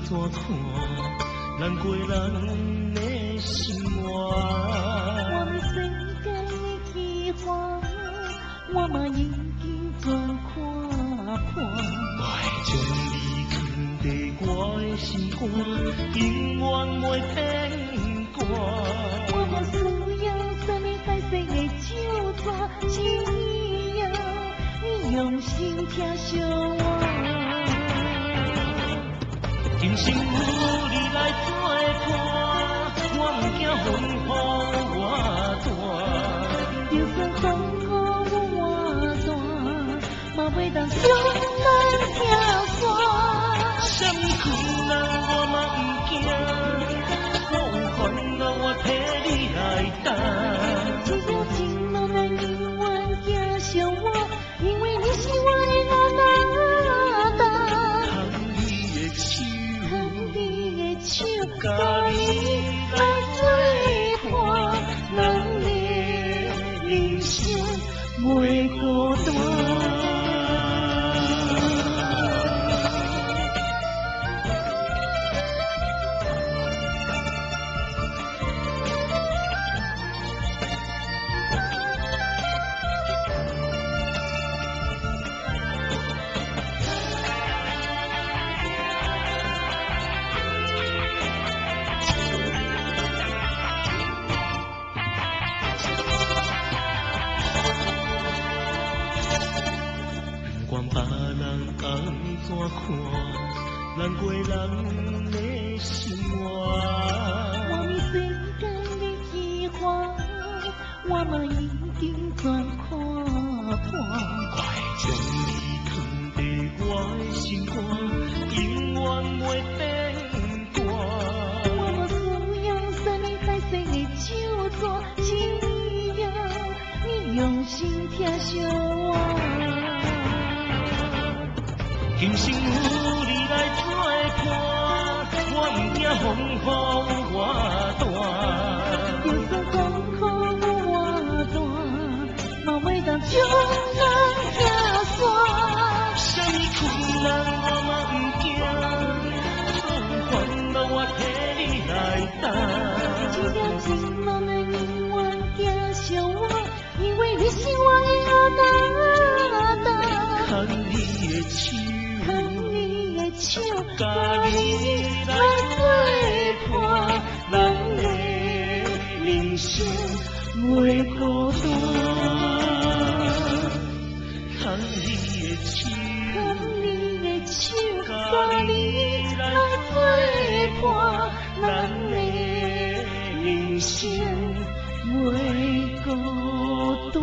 怎看难过人的心愿？我们世间的奇幻，我嘛已经全看破。我会将你藏在我的心肝，永远袂变卦。我无需要什么彩色的手纸，只要你用心听惜我。今生有你来作伴，我毋惊风雨偌大。就算风雨偌大，嘛袂当伤咱跳山。什么困难我嘛毋惊，所有烦恼我替你来担。只要情路咱永远行上我，因为你是我的阿妈。甲你来作伴，咱的人生袂孤单。怎看难过人的心愿？我们世间的奇幻，我嘛已经全看破。我会将你藏在我的心肝，永远袂变卦。我无需要什么彩色的手纸，只要你用心听惜我。今生有你来作伴，我毋惊风雨偌大。就算风雨偌大，嘛袂当将咱跳山。什么困难我嘛毋惊，所有烦恼我替你来担。只要情路咱永远行上我，因为你是我的阿妈。牵你的手。甲你来作伴，咱的人生袂孤单。牵你的手，甲你来作伴，咱的人生袂孤单。